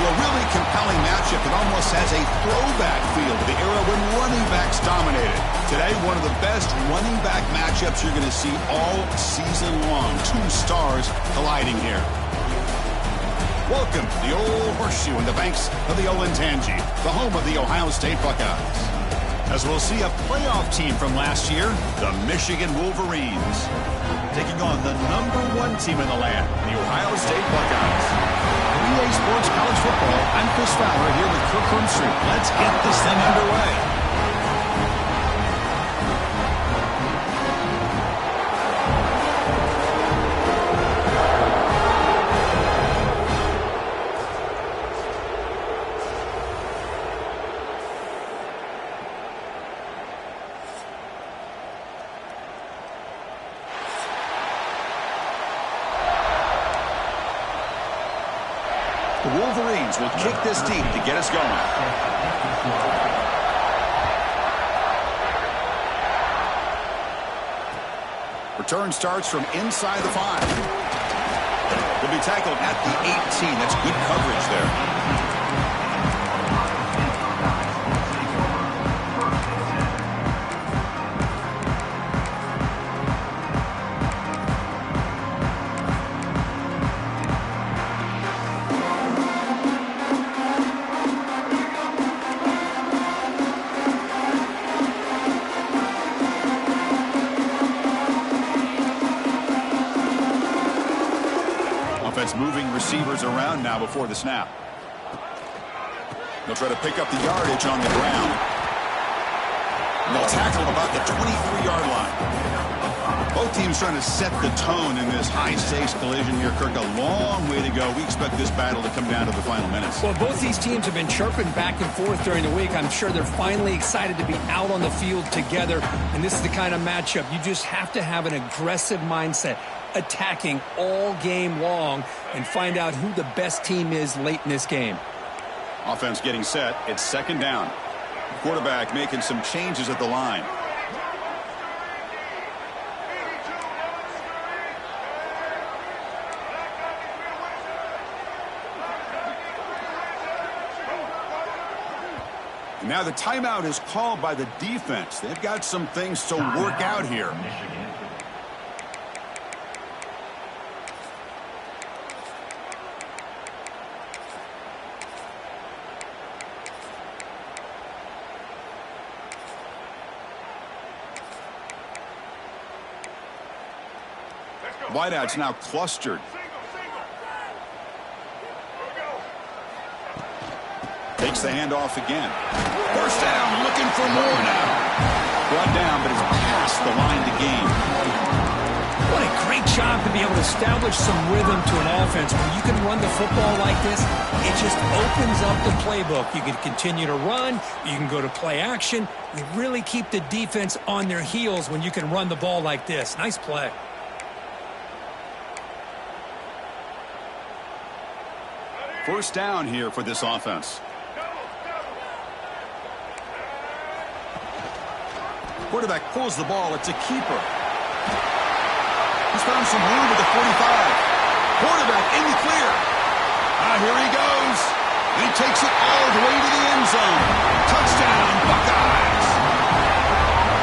to a really compelling matchup that almost has a throwback feel to the era when running backs dominated. Today, one of the best running back matchups you're going to see all season long. Two stars colliding here. Welcome to the Old Horseshoe in the banks of the Olentangy, the home of the Ohio State Buckeyes. As we'll see a playoff team from last year, the Michigan Wolverines, taking on the #1 team in the land, the Ohio State Buckeyes. EA Sports College Football, I'm Chris Fowler here with Kirk Hermstreet. Let's get this thing underway. The Wolverines will kick this deep to get us going. Return starts from inside the 5. Will be tackled at the 18. That's good coverage there. Moving receivers around now before the snap. They'll try to pick up the yardage on the ground. And they'll tackle about the 23-yard line. Both teams trying to set the tone in this high-stakes collision here, Kirk. A long way to go. We expect this battle to come down to the final minutes. Well, both these teams have been chirping back and forth during the week. I'm sure they're finally excited to be out on the field together. And this is the kind of matchup you just have to have an aggressive mindset, attacking all game long, and find out who the best team is late in this game. Offense getting set. It's second down. Quarterback making some changes at the line. And now the timeout is called by the defense. They've got some things to work out here. Wideouts now clustered. Takes the handoff again. First down, looking for more now. Brought down, but it's past the line to gain. What a great job to be able to establish some rhythm to an offense. When you can run the football like this, it just opens up the playbook. You can continue to run. You can go to play action. You really keep the defense on their heels when you can run the ball like this. Nice play. First down here for this offense. Quarterback pulls the ball. It's a keeper. He's found some room at the 45. Quarterback in the clear. Here he goes. And he takes it all the way to the end zone. Touchdown, Buckeyes.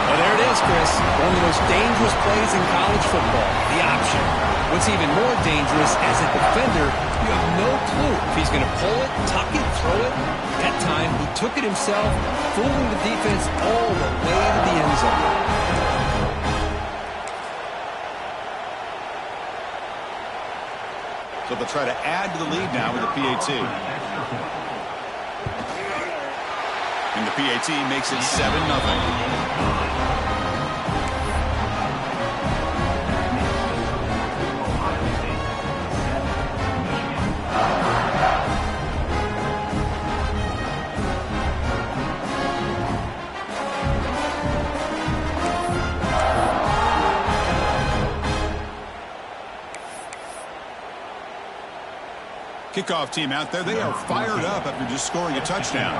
Well, there it is, Chris. One of the most dangerous plays in college football, the option. What's even more dangerous, as a defender, you have no clue if he's going to pull it, tuck it, throw it. That time, he took it himself, fooling the defense all the way to the end zone. So they'll try to add to the lead now with the PAT. And the PAT makes it 7-0. Kickoff team out there. They are fired up after just scoring a touchdown.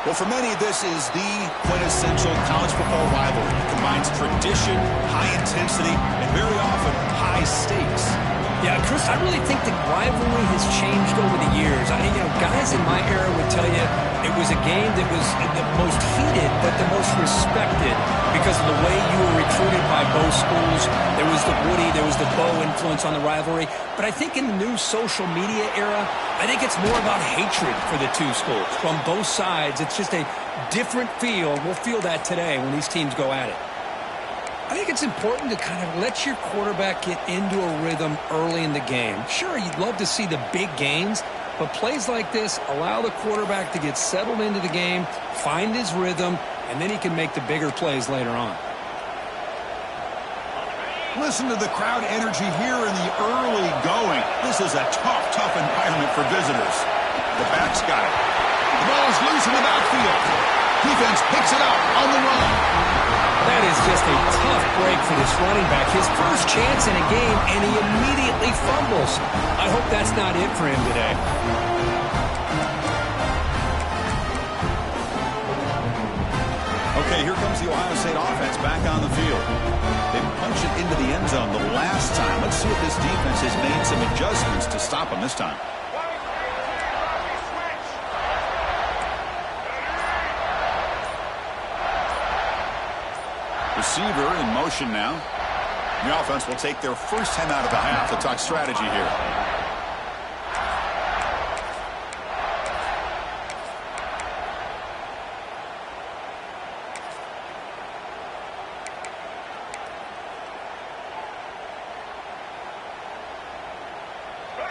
Well, for many, this is the quintessential college football rivalry. It combines tradition, high intensity, and very often high stakes. Yeah, Chris, I really think the rivalry has changed over the years. Guys in my era would tell you it was a game that was the most heated but the most respected because of the way you were recruited by both schools. There was the Woody, there was the Bo influence on the rivalry. But I think in the new social media era, I think it's more about hatred for the two schools. From both sides, it's just a different feel. We'll feel that today when these teams go at it. I think it's important to kind of let your quarterback get into a rhythm early in the game. Sure, you'd love to see the big gains, but plays like this allow the quarterback to get settled into the game, find his rhythm, and then he can make the bigger plays later on. Listen to the crowd energy here in the early going. This is a tough environment for visitors. The back's got it. The ball is loose in the backfield. Defense picks it up on the run. That is just a tough break for this running back. His first chance in a game, and he immediately fumbles. I hope that's not it for him today. Okay, here comes the Ohio State offense back on the field. They punched it into the end zone the last time. Let's see if this defense has made some adjustments to stop them this time. Receiver in motion now. The offense will take their first time out of the half to talk strategy here.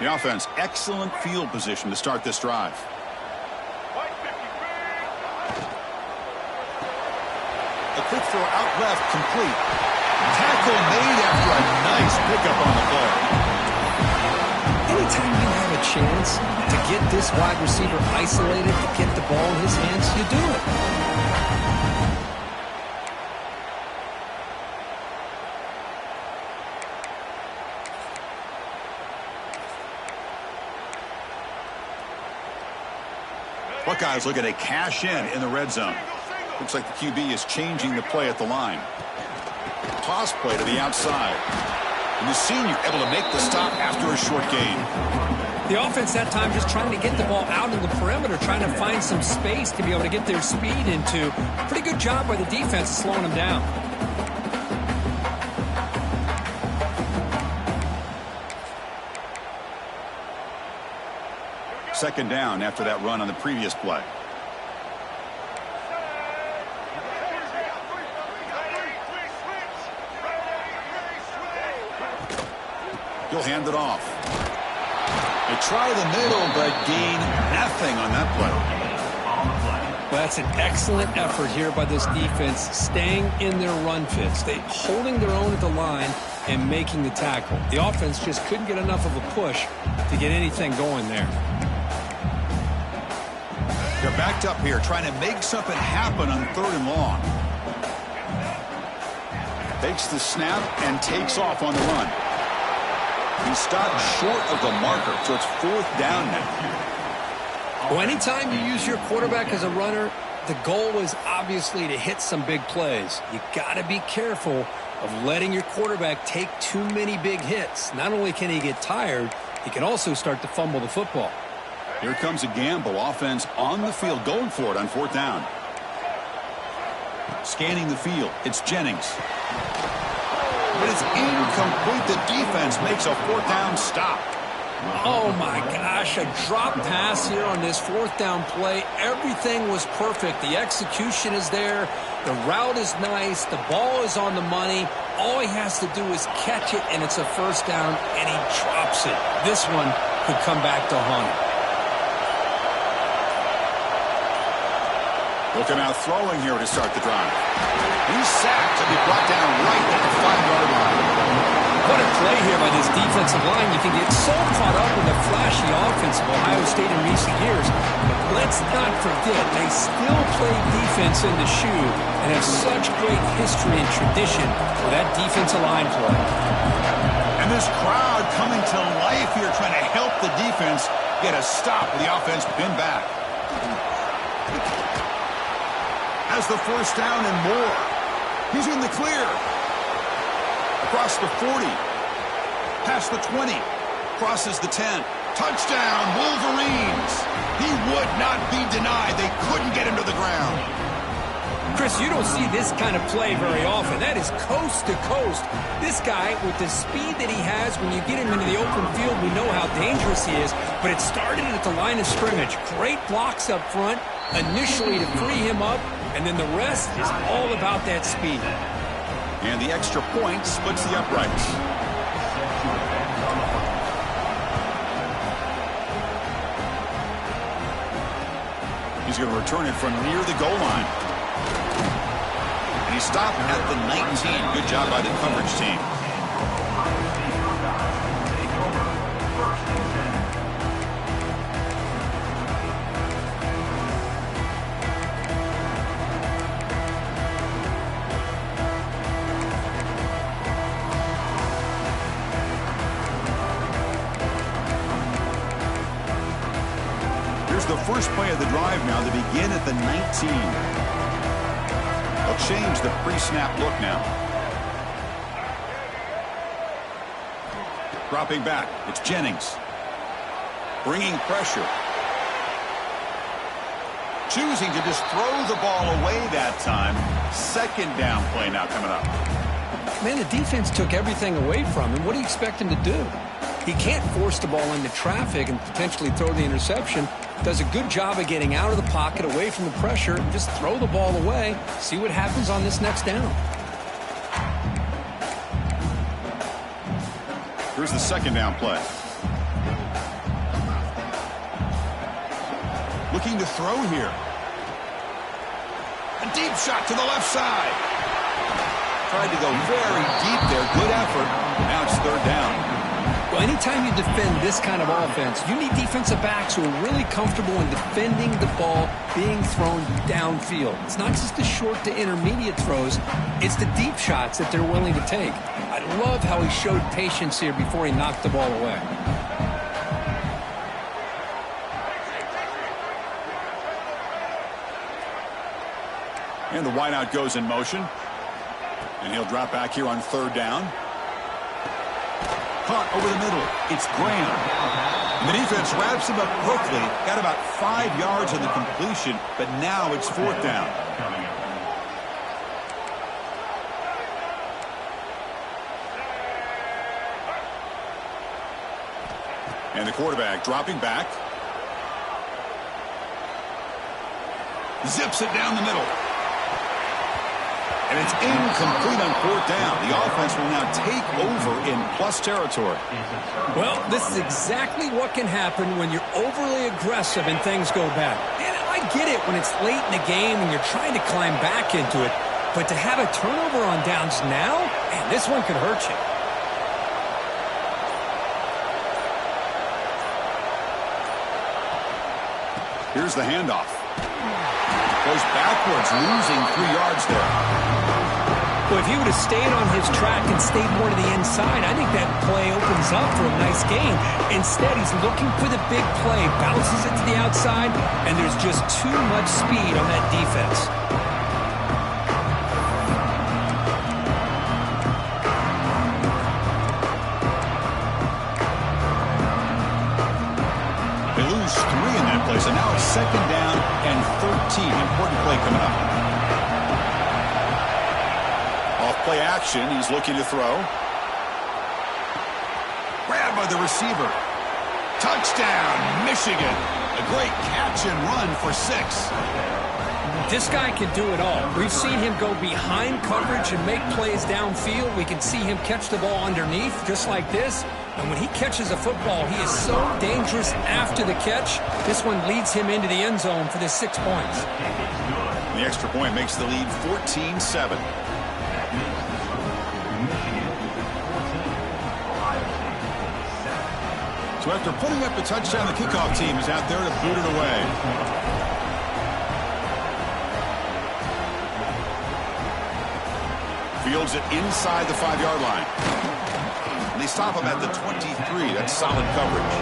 The offense, excellent field position to start this drive. A quick throw out left, complete. Tackle made after a nice pickup on the play. Anytime you have a chance to get this wide receiver isolated, to get the ball in his hands, you do it. Buckeyes looking to cash in the red zone. Looks like the QB is changing the play at the line. Toss play to the outside. And the senior able to make the stop after a short gain. The offense that time just trying to get the ball out in the perimeter, trying to find some space to be able to get their speed into. Pretty good job by the defense slowing them down. Second down after that run on the previous play. He'll hand it off. They try the middle, but gain nothing on that play. Well, that's an excellent effort here by this defense, staying in their run fits. They holding their own at the line and making the tackle. The offense just couldn't get enough of a push to get anything going there. They're backed up here, trying to make something happen on 3rd and long. Takes the snap and takes off on the run. He stopped short of the marker, so it's 4th down now. Well, anytime you use your quarterback as a runner, the goal is obviously to hit some big plays. You got to be careful of letting your quarterback take too many big hits. Not only can he get tired, he can also start to fumble the football. Here comes a gamble. Offense on the field, going for it on 4th down. Scanning the field, it's Jennings. But it's incomplete. The defense makes a 4th down stop. Oh my gosh, a drop pass here on this 4th down play. Everything was perfect. The execution is there. The route is nice. The ball is on the money. All he has to do is catch it, and it's a 1st down, and he drops it. This one could come back to haunt him. Looking out throwing here to start the drive. He's sacked to be brought down right at the 5-yard line. What a play here by this defensive line. You can get so caught up in the flashy offense of Ohio State in recent years. But let's not forget, they still play defense in the shoe and have such great history and tradition for that defensive line play. And this crowd coming to life here, trying to help the defense get a stop with the offense pinned back. Has the first down and more. He's in the clear. Across the 40. Past the 20. Crosses the 10. Touchdown, Wolverines. He would not be denied. They couldn't get him to the ground. Chris, you don't see this kind of play very often. That is coast to coast. This guy, with the speed that he has, when you get him into the open field, we know how dangerous he is. But it started at the line of scrimmage. Great blocks up front, initially to free him up, and then the rest is all about that speed. And the extra point splits the uprights. He's going to return it from near the goal line. And he stopped at the 19. Good job by the coverage team. Here's the first play of the drive now to begin at the 19. They'll change the pre-snap look now. Dropping back. It's Jennings. Bringing pressure. Choosing to just throw the ball away that time. Second down play now coming up. Man, the defense took everything away from him. What do you expect him to do? He can't force the ball into traffic and potentially throw the interception. Does a good job of getting out of the pocket, away from the pressure, and just throw the ball away. See what happens on this next down. Here's the second down play. Looking to throw here. A deep shot to the left side. Tried to go very deep there. Good effort. Now it's third down. Well, anytime you defend this kind of offense, you need defensive backs who are really comfortable in defending the ball being thrown downfield. It's not just the short to intermediate throws. It's the deep shots that they're willing to take. I love how he showed patience here before he knocked the ball away. And the wideout goes in motion. And he'll drop back here on third down. Caught over the middle. It's Graham. And the defense wraps him up quickly. Got about 5 yards on the completion, but now it's fourth down. And the quarterback dropping back. Zips it down the middle. And it's incomplete on fourth down. The offense will now take over in plus territory. Well, this is exactly what can happen when you're overly aggressive and things go bad. And I get it when it's late in the game and you're trying to climb back into it. But to have a turnover on downs now, man, this one could hurt you. Here's the handoff. Goes backwards, losing 3 yards there. Well, if he would have stayed on his track and stayed more to the inside, I think that play opens up for a nice gain. Instead, he's looking for the big play, bounces it to the outside, and there's just too much speed on that defense. They lose 3 in that play, so now it's second down and 13. Important play coming up. Play action. He's looking to throw. Grabbed by the receiver. Touchdown, Michigan. A great catch and run for 6. This guy can do it all. We've seen him go behind coverage and make plays downfield. We can see him catch the ball underneath, just like this. And when he catches a football, he is so dangerous after the catch. This one leads him into the end zone for the 6 points. The extra point makes the lead 14-7. So after putting up the touchdown, the kickoff team is out there to boot it away. Fields it inside the 5-yard line. And they stop him at the 23. That's solid coverage.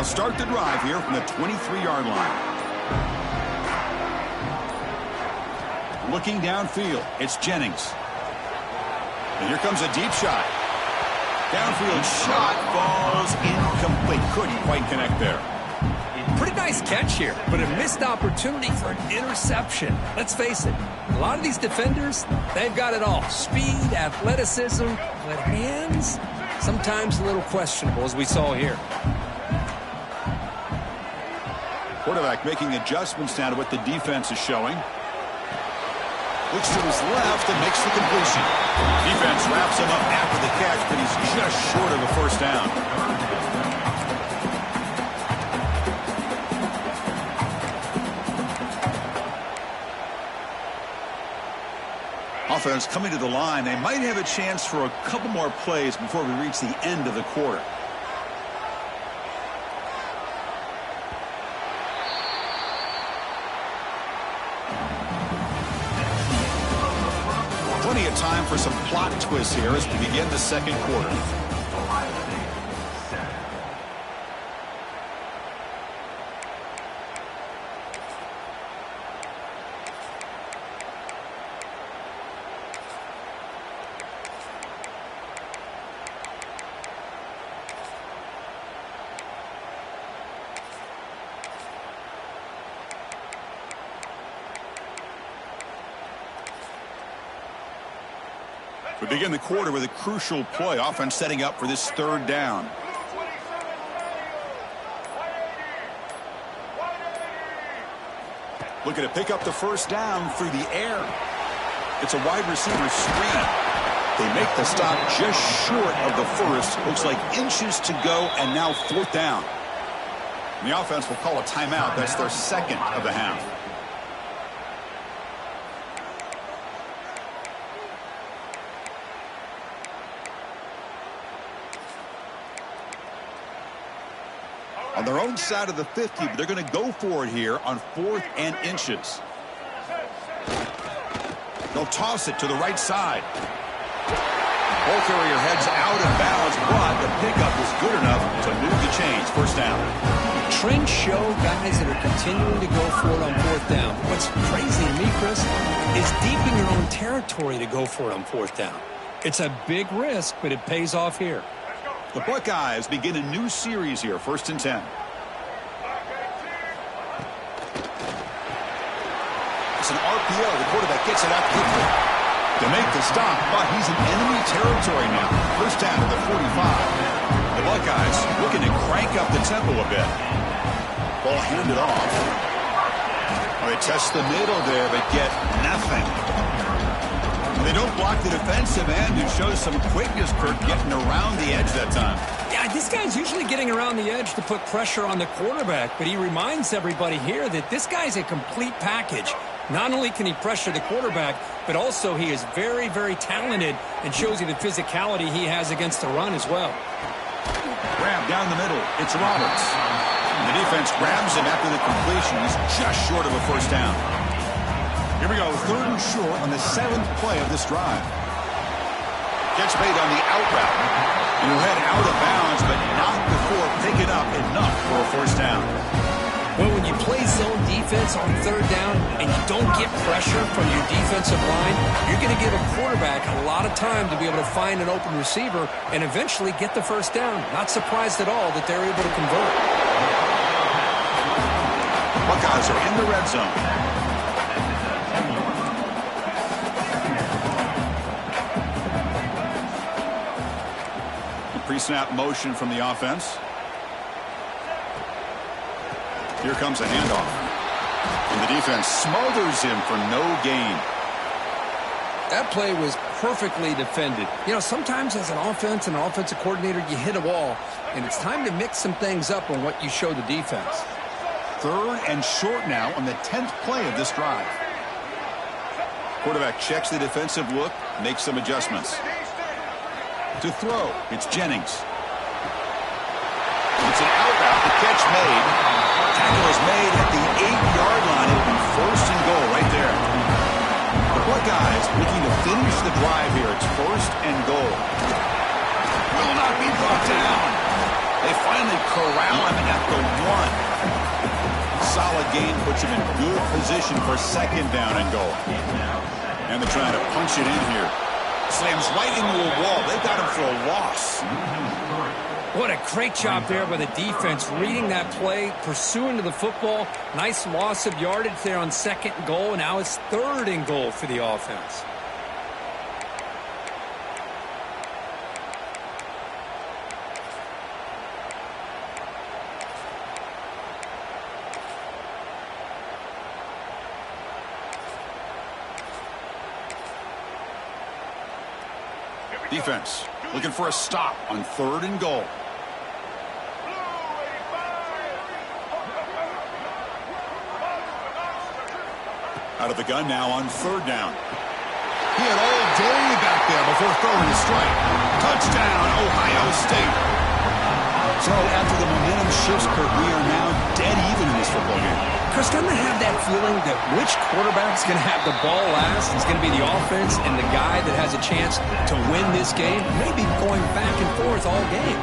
start the drive here from the 23-yard line. Looking downfield, it's Jennings. And here comes a deep shot. Downfield shot falls incomplete. Couldn't quite connect there. Pretty nice catch here, but a missed opportunity for an interception. Let's face it, a lot of these defenders, they've got it all. Speed, athleticism, but hands, sometimes a little questionable, as we saw here. Quarterback making adjustments now to what the defense is showing. Looks to his left and makes the completion. Defense wraps him up after the catch, but he's just short of a first down. Offense coming to the line. They might have a chance for a couple more plays before we reach the end of the quarter. Plenty of time for some plot twists here as we begin the second quarter. We begin the quarter with a crucial play. Offense setting up for this third down. Looking to pick up the first down through the air. It's a wide receiver screen. They make the stop just short of the first. Looks like inches to go, and now fourth down. And the offense will call a timeout. That's their second of the half. On their own side of the 50, but they're going to go for it here on 4th and inches. They'll toss it to the right side. Ball carrier heads out of bounds, but the pickup is good enough to move the chains. First down. Trends show guys that are continuing to go for it on fourth down. What's crazy to me, Chris, is deep in your own territory to go for it on fourth down. It's a big risk, but it pays off here. The Buckeyes begin a new series here, 1st and 10. It's an RPO. The quarterback gets it out quickly. They make the stop, but he's in enemy territory now. First down to the 45. The Buckeyes looking to crank up the tempo a bit. Ball handed off. Well, they test the middle there, but get nothing. They don't block the defensive end, who shows some quickness, Kurt, getting around the edge that time. Yeah, this guy's usually getting around the edge to put pressure on the quarterback, but he reminds everybody here that this guy's a complete package. Not only can he pressure the quarterback, but also he is very, very talented and shows you the physicality he has against the run as well. Grab down the middle. It's Roberts. And the defense grabs him after the completion. He's just short of a first down. Here we go, 3rd and short on the 7th play of this drive. Gets made on the out route. And he'll head out of bounds, but not before picking up enough for a first down. Well, when you play zone defense on 3rd down and you don't get pressure from your defensive line, you're going to give a quarterback a lot of time to be able to find an open receiver and eventually get the first down. Not surprised at all that they're able to convert. Buckeyes are in the red zone. Pre-snap motion from the offense. Here comes a handoff. And the defense smothers him for no gain. That play was perfectly defended. You know, sometimes as an offense and an offensive coordinator, you hit a wall, and it's time to mix some things up on what you show the defense. 3rd and short now on the 10th play of this drive. Quarterback checks the defensive look, makes some adjustments. To throw, it's Jennings. It's an out route, the catch made. Tackle is made at the 8-yard line. It'll be 1st and goal right there. The Buckeyes looking to finish the drive here. It's 1st and goal. Will not be brought down. They finally corral him at the 1. Solid gain puts him in good position for second down and goal. And they're trying to punch it in here. Slams right into a wall. They got him for a loss. What a great job there by the defense, reading that play, pursuing to the football. Nice loss of yardage there on second and goal, and now it's third and goal for the offense. Defense looking for a stop on third and goal. Out of the gun now on third down. He had all day back there before throwing a strike. Touchdown, Ohio State. So after the momentum shifts, Kurt, we are now dead even in this football game. Chris, doesn't it have that feeling that which quarterback's going to have the ball last is going to be the offense, and the guy that has a chance to win this game may be going back and forth all game?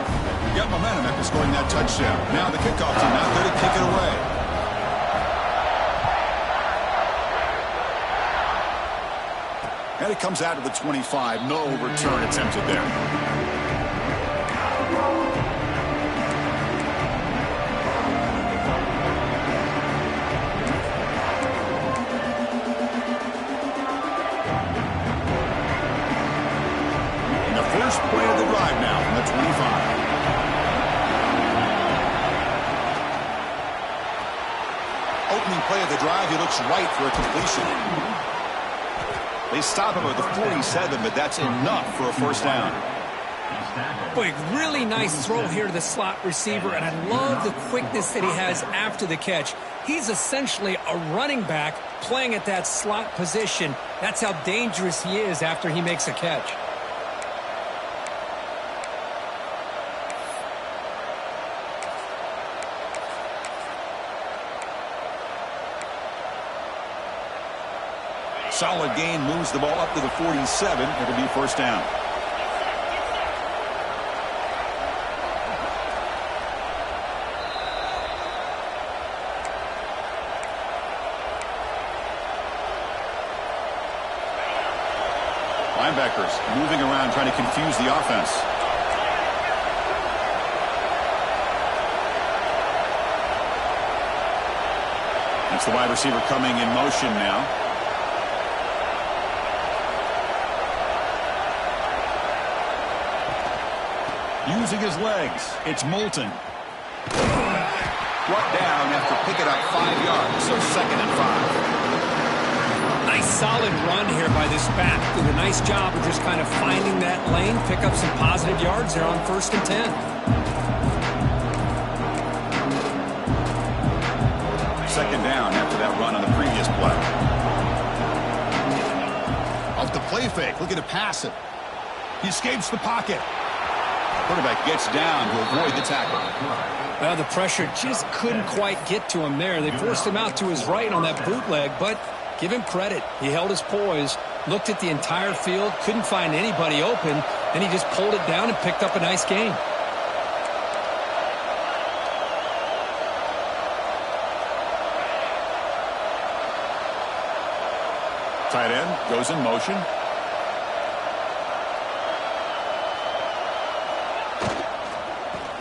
Got momentum after scoring that touchdown. Now the kickoff team out there to kick it away. And it comes out of the 25. No return attempted there. First play of the drive now from the 25. Opening play of the drive, he looks right for a completion. They stop him at the 47, but that's enough for a first down. Boy, really nice throw here to the slot receiver, and I love the quickness that he has after the catch. He's essentially a running back playing at that slot position. That's how dangerous he is after he makes a catch. Solid gain moves the ball up to the 47. It'll be first down. Linebackers moving around trying to confuse the offense. That's the wide receiver coming in motion now. Using his legs, it's Moulton. Brought down after picking up 5 yards, so second and 5. Nice solid run here by this back. Did a nice job of just kind of finding that lane, pick up some positive yards there on first and 10. Second down after that run on the previous play. Off the play fake, looking to pass it. He escapes the pocket. Quarterback gets down to avoid the tackle. Well, the pressure just couldn't quite get to him there. They forced him out to his right on that bootleg, but give him credit. He held his poise, looked at the entire field, couldn't find anybody open, and he just pulled it down and picked up a nice gain. Tight end goes in motion.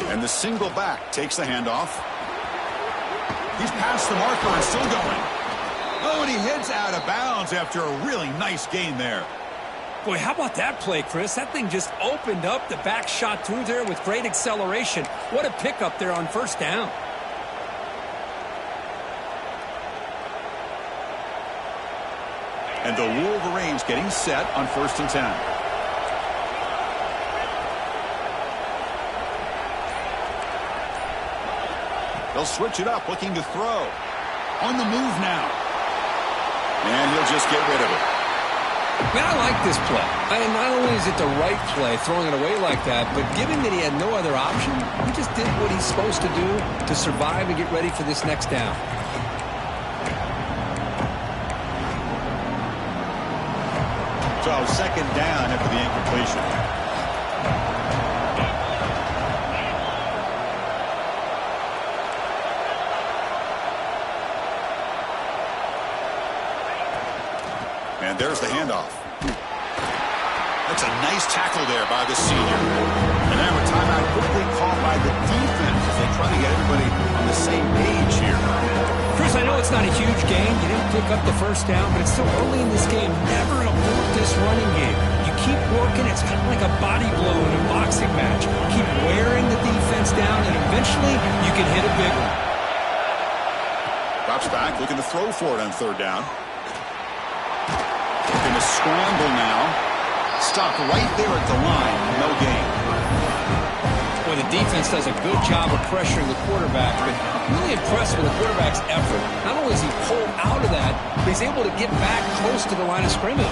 And the single back takes the handoff. He's past the marker and still going. Oh, and he heads out of bounds after a really nice gain there. Boy, how about that play, Chris? That thing just opened up. The back shot through there with great acceleration. What a pickup there on first down. And the Wolverines getting set on first and 10. They'll switch it up, looking to throw. On the move now. And he'll just get rid of it. Man, I like this play. And not only is it the right play, throwing it away like that, but given that he had no other option, he just did what he's supposed to do to survive and get ready for this next down. So second down after the incompletion. And there's the handoff. That's a nice tackle there by the senior. And now a timeout quickly called by the defense as they try to get everybody on the same page here. Chris, I know it's not a huge game. You didn't pick up the first down, but it's still early in this game. Never abort this running game. You keep working. It's kind of like a body blow in a boxing match. Keep wearing the defense down, and eventually you can hit a big one. Drops back, looking to throw for it on third down. Looking to scramble now. Stopped right there at the line. No gain. Boy, the defense does a good job of pressuring the quarterback, but really impressed with the quarterback's effort. Not only is he pulled out of that, but he's able to get back close to the line of scrimmage.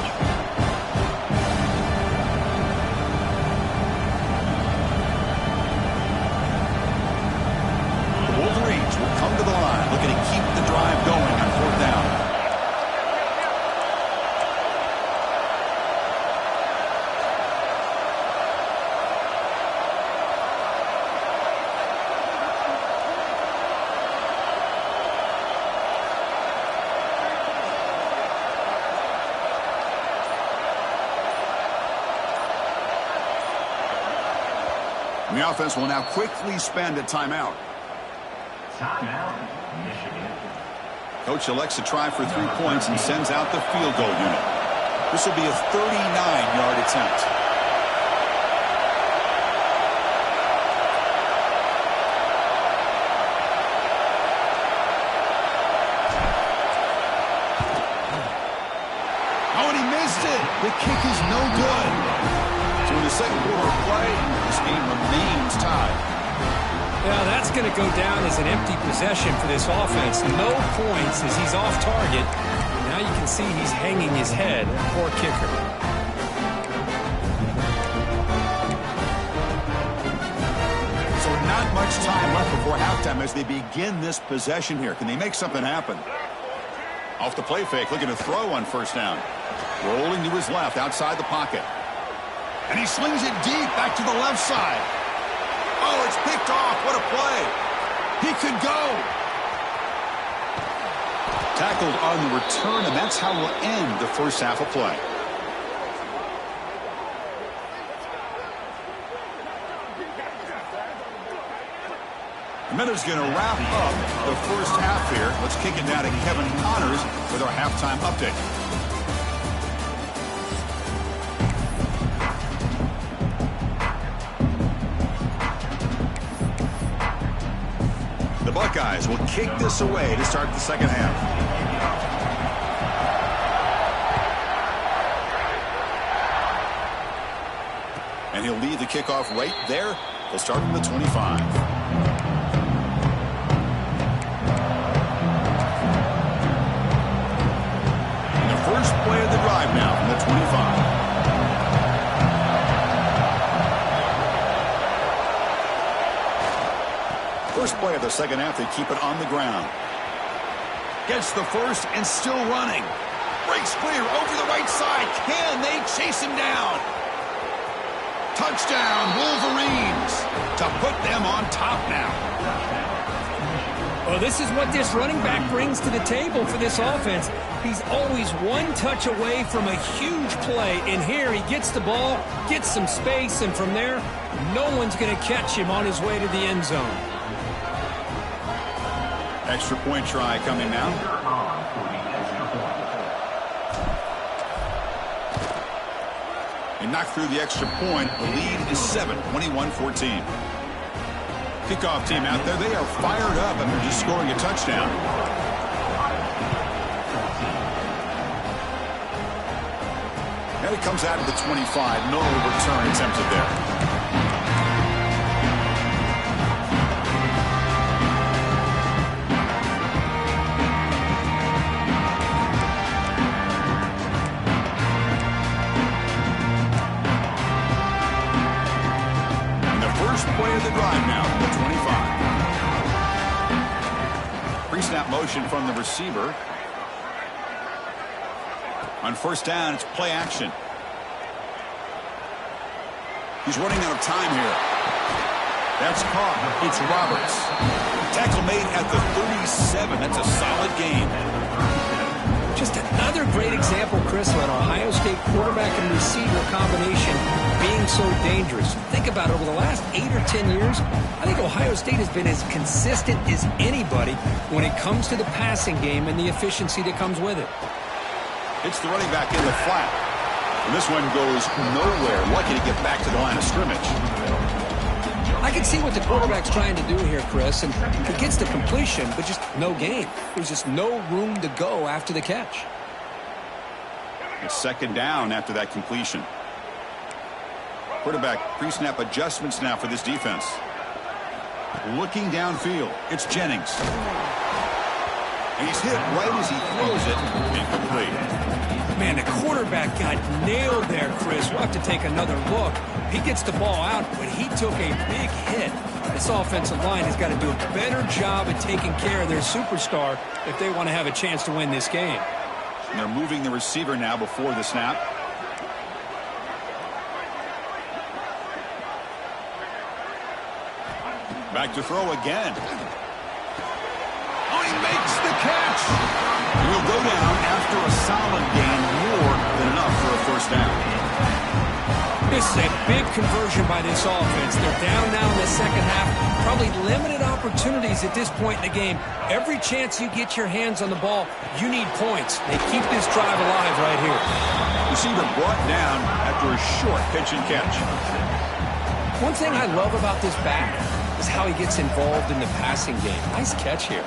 The Wolverines will come to the line, looking to keep the drive going on fourth down. And the offense will now quickly spend a timeout. Timeout, Michigan. Coach elects to try for 3 points and sends out the field goal unit. This will be a 39-yard attempt. Oh, and he missed it. The kick is no good. So in the second quarter of play, this game remains tied. Yeah, that's going to go down as an empty possession for this offense. No points as he's off target. Now you can see he's hanging his head. Poor kicker. So not much time left before halftime as they begin this possession here. Can they make something happen? Off the play fake, looking to throw on first down. Rolling to his left, outside the pocket. And he slings it deep back to the left side. Oh, it's picked off. What a play. He could go. Tackled on the return, and that's how we'll end the first half of play. The Miners going to wrap up the first half here. Let's kick it down to Kevin Connors with our halftime update. The Buckeyes will kick this away to start the second half. And he'll lead the kickoff right there. He'll start from the 25. And the first play of the drive now from the 25. First play of the second half, they keep it on the ground. Gets the first and still running. Breaks clear over the right side. Can they chase him down? Touchdown, Wolverines, to put them on top now. Well, this is what this running back brings to the table for this offense. He's always one touch away from a huge play. And here he gets the ball, gets some space, and from there, no one's going to catch him on his way to the end zone. Extra point try coming now. And knocked through the extra point. The lead is 7, 21-14. Kickoff team out there. They are fired up after just scoring a touchdown. And it comes out of the 25. No return attempted there. Play of the drive now from the 25. Pre-snap motion from the receiver. On first down, it's play action. He's running out of time here. That's caught. It's Roberts. Tackle made at the 37. That's a solid gain. Just another great example, Chris, of an Ohio State quarterback and receiver combination being so dangerous. Think about it, over the last 8 or 10 years, I think Ohio State has been as consistent as anybody when it comes to the passing game and the efficiency that comes with it. It's the running back in the flat. And this one goes nowhere. Lucky to get back to the line of scrimmage. I can see what the quarterback's trying to do here, Chris, and he gets the completion, but just no gain. There's just no room to go after the catch. It's second down after that completion. Quarterback pre-snap adjustments now for this defense. Looking downfield, it's Jennings. And he's hit right as he throws it. Incomplete. Man, the quarterback got nailed there, Chris. We'll have to take another look. He gets the ball out, but he took a big hit. This offensive line has got to do a better job at taking care of their superstar if they want to have a chance to win this game. And they're moving the receiver now before the snap. Back to throw again. Oh, he makes the catch. He'll go down after a solid gain, more than enough for a first down. This is a big conversion by this offense. They're down now in the second half. Probably limited opportunities at this point in the game. Every chance you get your hands on the ball, you need points. They keep this drive alive right here. Receiver brought down after a short pitch and catch. One thing I love about this back is how he gets involved in the passing game. Nice catch here.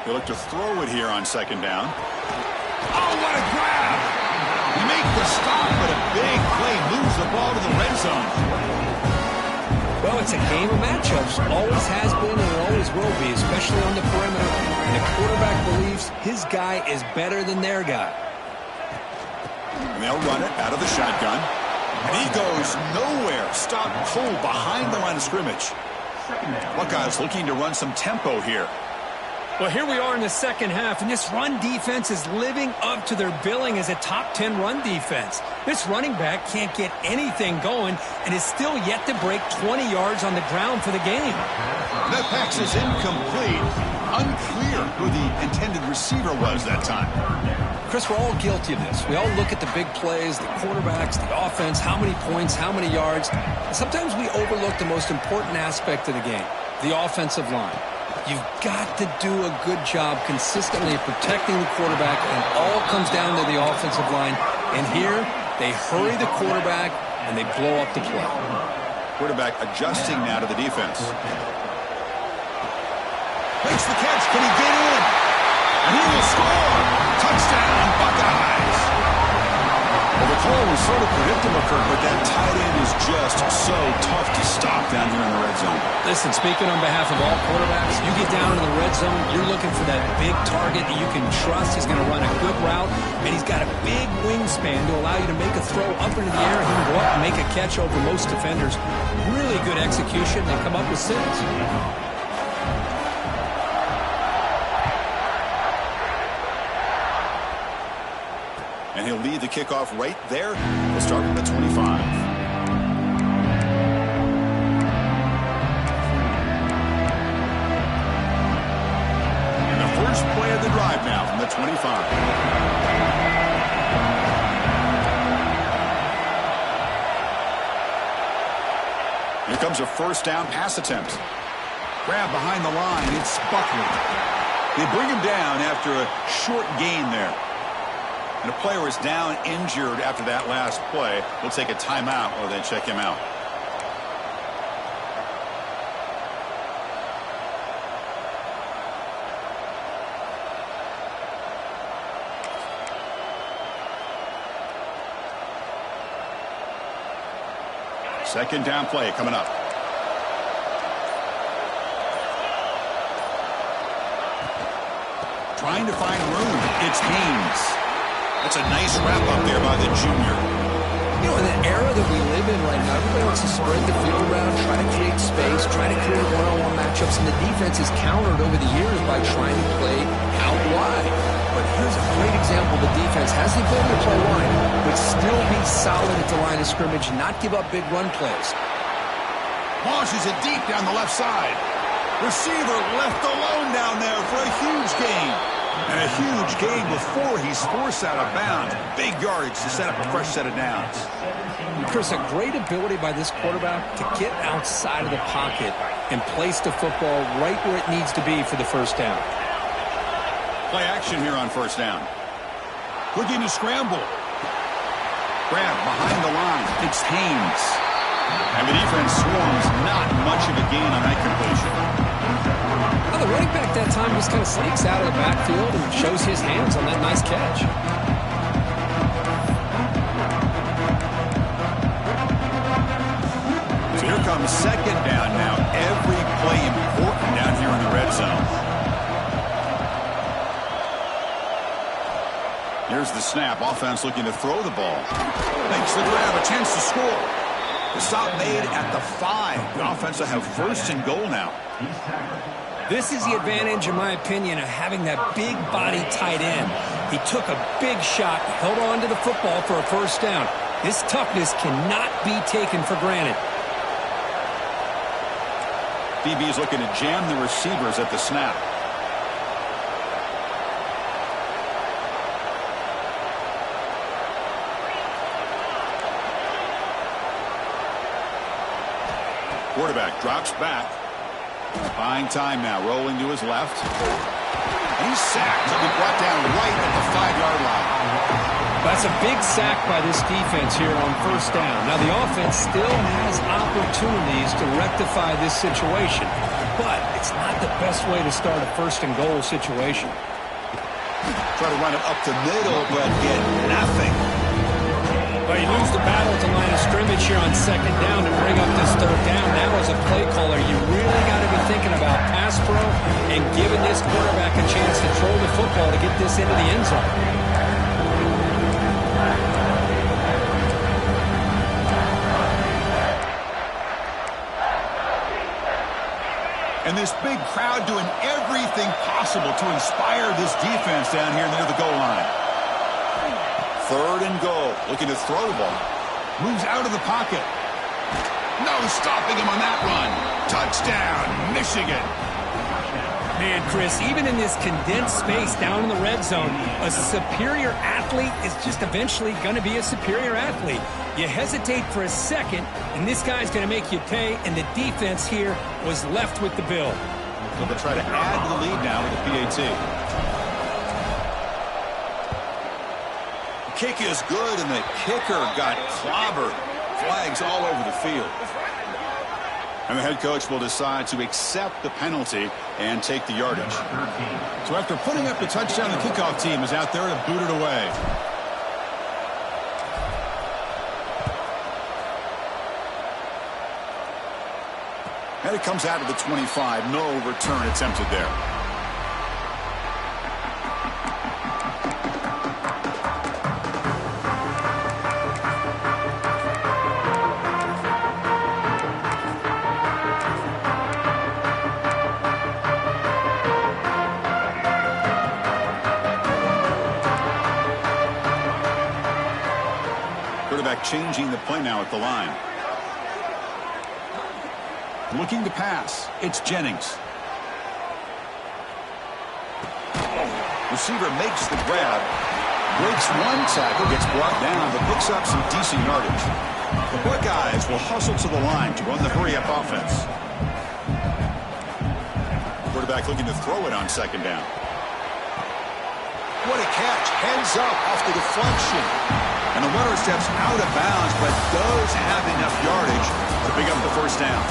He'll look to throw it here on second down. Oh, what a grab! He makes the stop, but a big play moves the ball to the red zone. Well, it's a game of matchups. Always has been and it always will be, especially on the perimeter. And the quarterback believes his guy is better than their guy. And they'll run it out of the shotgun. And he goes nowhere. Stop cold behind the line of scrimmage. Buckeyes looking to run some tempo here. Well, here we are in the second half, and this run defense is living up to their billing as a top 10 run defense. This running back can't get anything going and is still yet to break 20 yards on the ground for the game. That pass is incomplete. Unclear who the intended receiver was that time. Chris, we're all guilty of this. We all look at the big plays, the quarterbacks, the offense, how many points, how many yards. And sometimes we overlook the most important aspect of the game, the offensive line. You've got to do a good job consistently of protecting the quarterback, and all comes down to the offensive line. And here, they hurry the quarterback, and they blow up the play. Quarterback adjusting now to the defense. Makes the catch. Can he get in? And he will score. Touchdown, Buckeyes. Well, the call was sort of predictable, Kirk, but that tight end is just so tough to stop down here in the red zone. Listen, speaking on behalf of all quarterbacks, you get down in the red zone, you're looking for that big target that you can trust. He's going to run a good route, and he's got a big wingspan to allow you to make a throw up into the air. He can go up and make a catch over most defenders. Really good execution. They come up with 6. And he'll lead the kickoff right there. We'll start from the 25. And the first play of the drive now from the 25. Here comes a first down pass attempt. Grab behind the line. It's Buckley. They bring him down after a short gain there. And a player is down injured after that last play. We'll take a timeout while they check him out. Second down play coming up. Trying to find room. It's Haynes. That's a nice wrap-up there by the junior. You know, in the era that we live in right now, everybody wants to spread the field around, try to create space, try to create one-on-one matchups, and the defense is countered over the years by trying to play out wide. But here's a great example. The defense has the ability to play wide, but still be solid at the line of scrimmage, not give up big run plays. Launches it deep down the left side. Receiver left alone down there for a huge gain. And a huge gain before he's forced out of bounds. Big yardage to set up a fresh set of downs. Chris, a great ability by this quarterback to get outside of the pocket and place the football right where it needs to be for the first down. Play action here on first down. Looking to scramble. Grab behind the line. It's Haynes. And the defense swarms. Not much of a gain on that completion. Well, the running back that time just kind of sneaks out of the backfield and shows his hands on that nice catch. So here comes second down now. Every play important down here in the red zone. Here's the snap. Offense looking to throw the ball. Makes the grab. A chance to score. The stop made at the 5. The offense will have first and goal now. This is the advantage, in my opinion, of having that big body tight end. He took a big shot, held on to the football for a first down. His toughness cannot be taken for granted. DB is looking to jam the receivers at the snap. Quarterback drops back. Buying time now, rolling to his left. He's sacked. He'll be brought down right at the 5-yard line. That's a big sack by this defense here on first down. Now, the offense still has opportunities to rectify this situation, but it's not the best way to start a first and goal situation. Try to run it up the middle, but get nothing. Well, you lose the battle to line of scrimmage here on second down to bring up this third down. Now, as a play caller, you really got to be thinking about pass pro and giving this quarterback a chance to throw the football to get this into the end zone. And this big crowd doing everything possible to inspire this defense down here near the goal line. Third and goal. Looking to throw the ball. Moves out of the pocket. No stopping him on that run. Touchdown, Michigan. Man, Chris, even in this condensed space down in the red zone, a superior athlete is just eventually going to be a superior athlete. You hesitate for a second, and this guy's going to make you pay, and the defense here was left with the bill. So they'll try to add to the lead now with the PAT. Kick is good, and the kicker got clobbered. Flags all over the field. And the head coach will decide to accept the penalty and take the yardage. So after putting up the touchdown, the kickoff team is out there to boot it away. And it comes out of the 25. No return attempted there. Changing the play now at the line. Looking to pass. It's Jennings. Receiver makes the grab. Breaks one tackle. Gets brought down, but picks up some decent yardage. The Buckeyes will hustle to the line to run the hurry-up offense. Quarterback looking to throw it on second down. What a catch. Heads up off the deflection. And the runner steps out of bounds, but does have enough yardage to pick up the first down.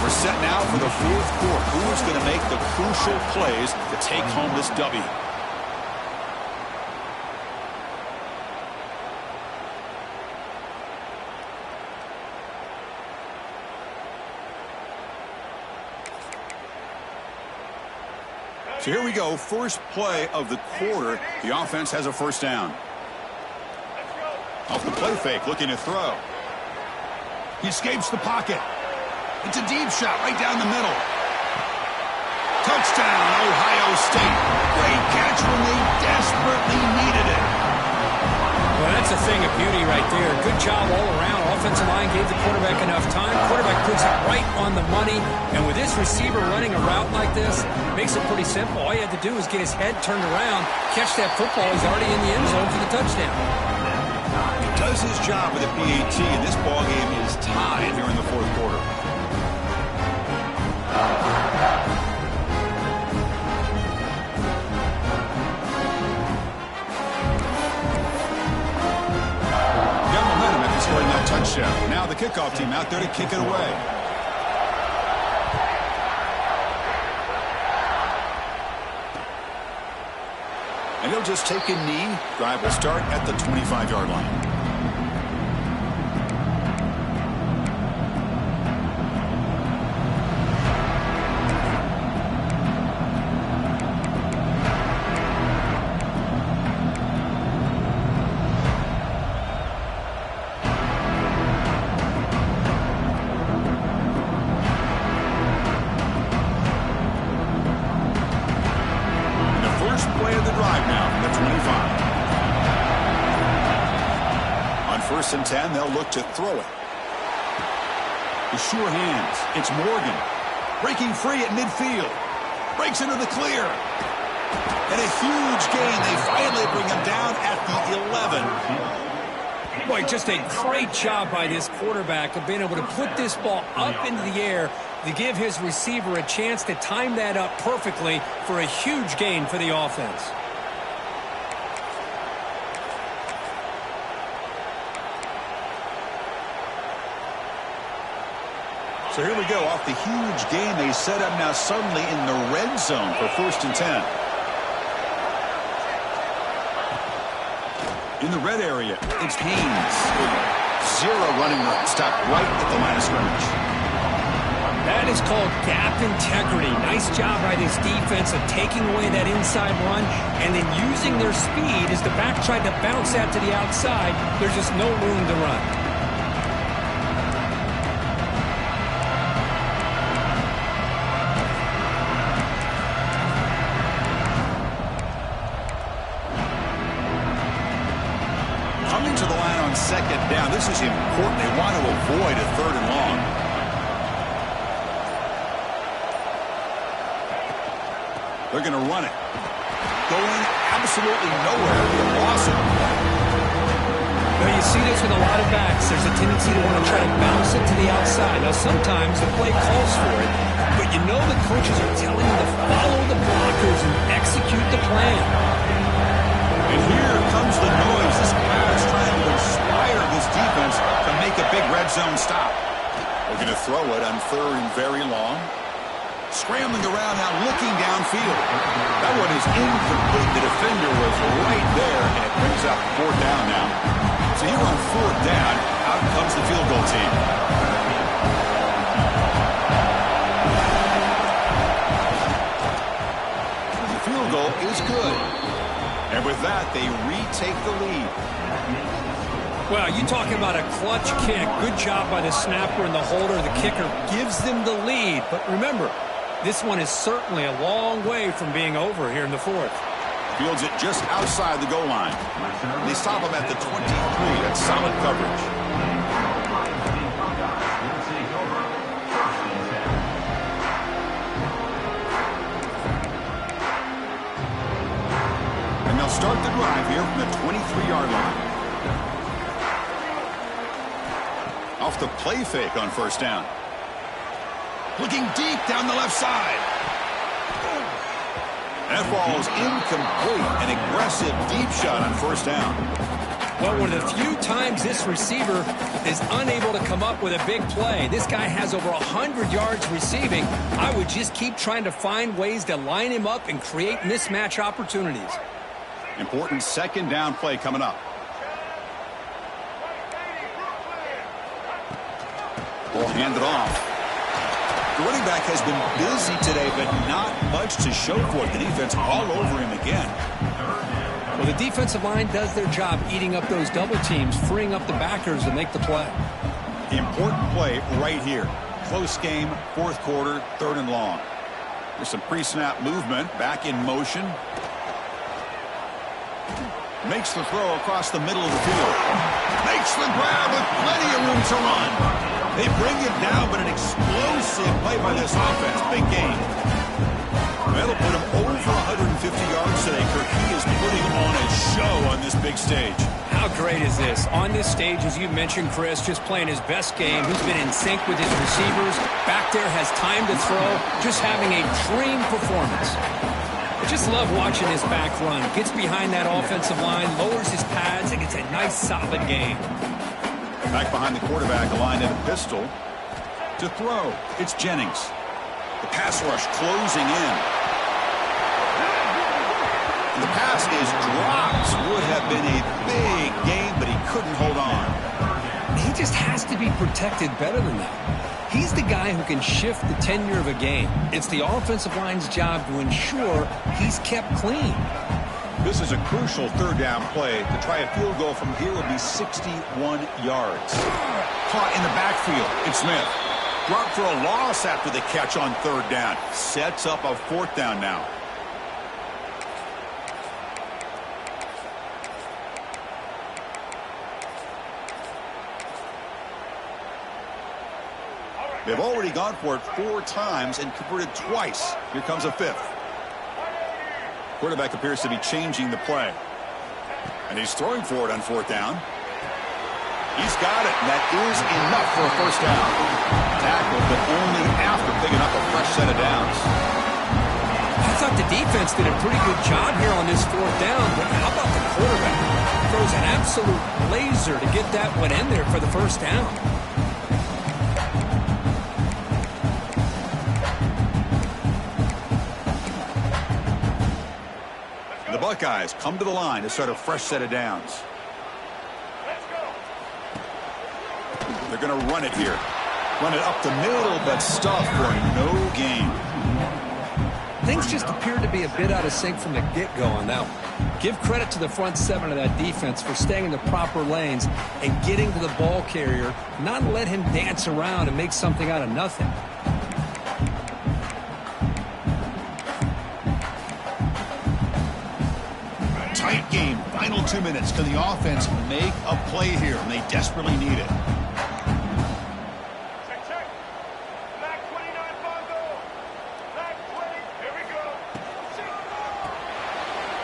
We're set now for the fourth quarter. Who's going to make the crucial plays to take home this W? So here we go. First play of the quarter. The offense has a first down. Off the play fake, looking to throw. He escapes the pocket. It's a deep shot right down the middle. Touchdown, Ohio State. Great catch when they desperately needed it. Well, Well, that's a thing of beauty right there. Good job all around. Offensive line gave the quarterback enough time. Quarterback puts it right on the money. And with this receiver running a route like this, makes it pretty simple. All you had to do is get his head turned around, catch that football. He's already in the end zone for the touchdown. He does his job with a PAT, and this ball game is tied here in the fourth quarter. Scoring that touchdown. Now the kickoff team out there to kick it away. And he'll just take a knee. Drive will start at the 25-yard line. First and 10, they'll look to throw it. The sure hands. It's Morgan. Breaking free at midfield. Breaks into the clear. And a huge gain. They finally bring him down at the 11. Boy, just a great job by this quarterback of being able to put this ball up into the air to give his receiver a chance to time that up perfectly for a huge gain for the offense. So here we go. Off the huge gain, they set up now suddenly in the red zone for first and 10. In the red area, it's Haynes. Zero running room. Stop right at the line of scrimmage. That is called gap integrity. Nice job by this defense of taking away that inside run and then using their speed as the back tried to bounce that to the outside. There's just no room to run. Second down. This is important. They want to avoid a third and long. They're going to run it. Going absolutely nowhere. They lost it. Now you see this with a lot of backs. There's a tendency to want to try to bounce it to the outside. Now sometimes the play calls for it, but you know the coaches are telling you to follow the blockers and execute the plan. And here comes the noise. This crowd's trying to inspire this defense to make a big red zone stop. They're going to throw it on third and very long. Scrambling around now, looking downfield. That one is incomplete. The defender was right there, and it brings up fourth down now. So here on fourth down, out comes the field goal team. The field goal is good. And with that, they retake the lead. Well, you talk about a clutch kick. Good job by the snapper and the holder. The kicker gives them the lead. But remember, this one is certainly a long way from being over here in the fourth. Fields it just outside the goal line. They stop him at the 23. That's solid coverage. Start the drive here from the 23-yard line. Off the play fake on first down. Looking deep down the left side. That ball is incomplete. An aggressive deep shot on first down. Well, one of the few times this receiver is unable to come up with a big play. This guy has over 100 yards receiving. I would just keep trying to find ways to line him up and create mismatch opportunities. Important second down play coming up. Ball handed off. The running back has been busy today, but not much to show for it. The defense all over him again. Well, the defensive line does their job eating up those double teams, freeing up the backers to make the play. Important play right here. Close game, fourth quarter, third and long. There's some pre-snap movement, back in motion. Makes the throw across the middle of the field. Makes the grab with plenty of room to run. They bring it down, but an explosive play by this offense. Big game. That'll put him over 150 yards today, Kirk. He is putting on a show on this big stage. How great is this? On this stage, as you mentioned, Chris, just playing his best game. He's been in sync with his receivers. Back there, has time to throw. Just having a dream performance. I just love watching his back run. Gets behind that offensive line, lowers his pads, and gets a nice, solid game. Back behind the quarterback, aligned in a pistol. To throw, it's Jennings. The pass rush closing in. And the pass is dropped. Would have been a big game, but he couldn't hold on. He just has to be protected better than that. He's the guy who can shift the tenure of a game. It's the offensive line's job to ensure he's kept clean. This is a crucial third down play. To try a field goal from here would be 61 yards. Caught in the backfield. It's Smith. Dropped for a loss after the catch on third down. Sets up a fourth down now. They've already gone for it 4 times and converted twice. Here comes a 5th. Quarterback appears to be changing the play. And he's throwing for it on 4th down. He's got it, and that is enough for a first down. Tackle, but only after picking up a fresh set of downs. I thought the defense did a pretty good job here on this 4th down, but how about the quarterback? Throws an absolute laser to get that one in there for the first down. The Buckeyes come to the line to start a fresh set of downs. They're going to run it here. Run it up the middle, but stuffed for no gain. Things just appeared to be a bit out of sync from the get-go on that one. Give credit to the front 7 of that defense for staying in the proper lanes and getting to the ball carrier, not let him dance around and make something out of nothing. Tight game. Final 2 minutes. Can the offense make a play here? And they desperately need it.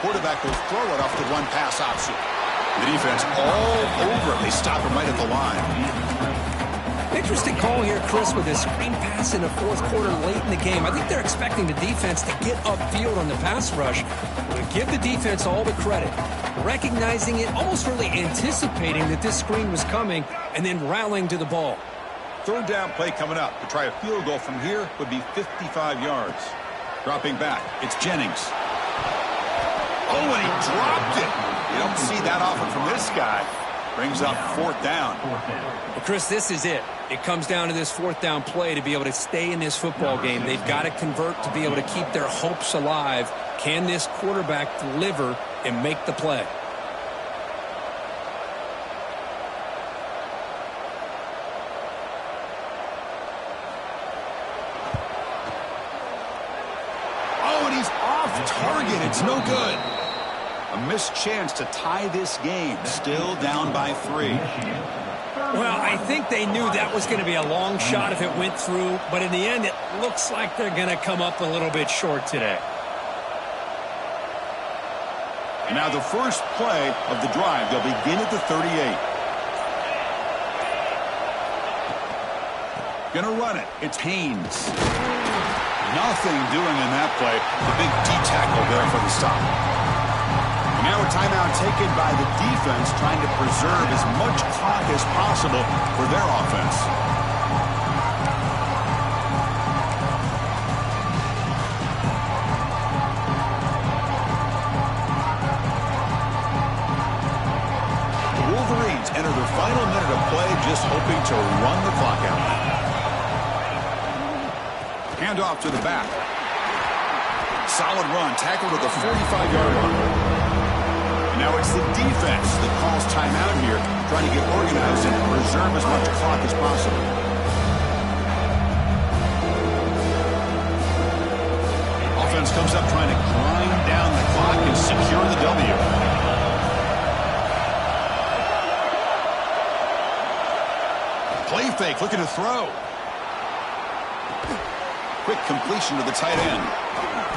Quarterback will throw it off the one pass option. The defense all over him. They stop him right at the line. Interesting call here, Chris, with this screen pass in the 4th quarter late in the game. I think they're expecting the defense to get upfield on the pass rush. But give the defense all the credit. Recognizing it, almost really anticipating that this screen was coming, and then rallying to the ball. Third down play coming up. To try a field goal from here would be 55 yards. Dropping back, it's Jennings. Oh, and he dropped it. You don't see that often from this guy. Brings up 4th down. Well, Chris, this is it. It comes down to this 4th down play to be able to stay in this football game. They've got to convert to be able to keep their hopes alive. Can this quarterback deliver and make the play? Oh, and he's off target. It's no good. A missed chance to tie this game. Still down by 3. Well, I think they knew that was going to be a long shot if it went through, but in the end, it looks like they're going to come up a little bit short today. And now the first play of the drive. They'll begin at the 38. Gonna run it. It's Haynes. Nothing doing in that play. The big D tackle there for the stop. Now a timeout taken by the defense, trying to preserve as much clock as possible for their offense. The Wolverines enter their final minute of play, just hoping to run the clock out. Handoff to the back. Solid run, tackled at the 45-yard line. Now it's the defense that calls timeout here, trying to get organized and preserve as much clock as possible. Offense comes up trying to grind down the clock and secure the W. Play fake, looking to throw. Quick completion to the tight end.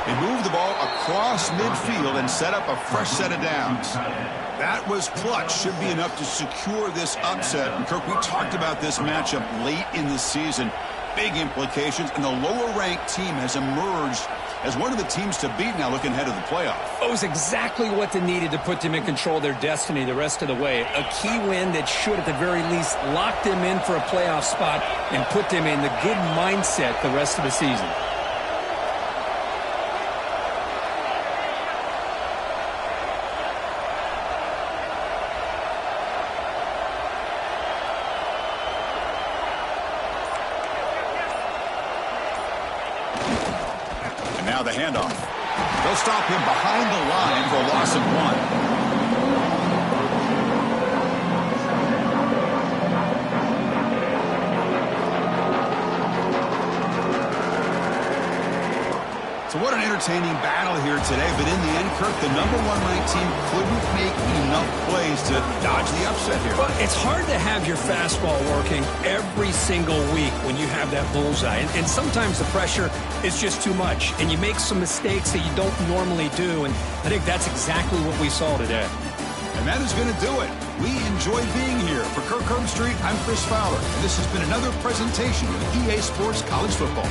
They move the ball across midfield and set up a fresh set of downs. That was clutch. Should be enough to secure this upset. And Kirk, we talked about this matchup late in the season. Big implications, and the lower-ranked team has emerged as one of the teams to beat now looking ahead of the playoff. It was exactly what they needed to put them in control of their destiny the rest of the way. A key win that should, at the very least, lock them in for a playoff spot and put them in the good mindset the rest of the season. Now the handoff. They'll stop him behind the line for a loss of 1. So what an entertaining battle here today, but in the end, Kirk, the #1 ranked team couldn't make enough plays to dodge the upset here. Well, it's hard to have your fastball working every single week when you have that bullseye. And sometimes the pressure is just too much, and you make some mistakes that you don't normally do, and I think that's exactly what we saw today. And that is going to do it. We enjoyed being here. For Kirk Herbstreit, I'm Chris Fowler, and this has been another presentation of EA Sports College Football.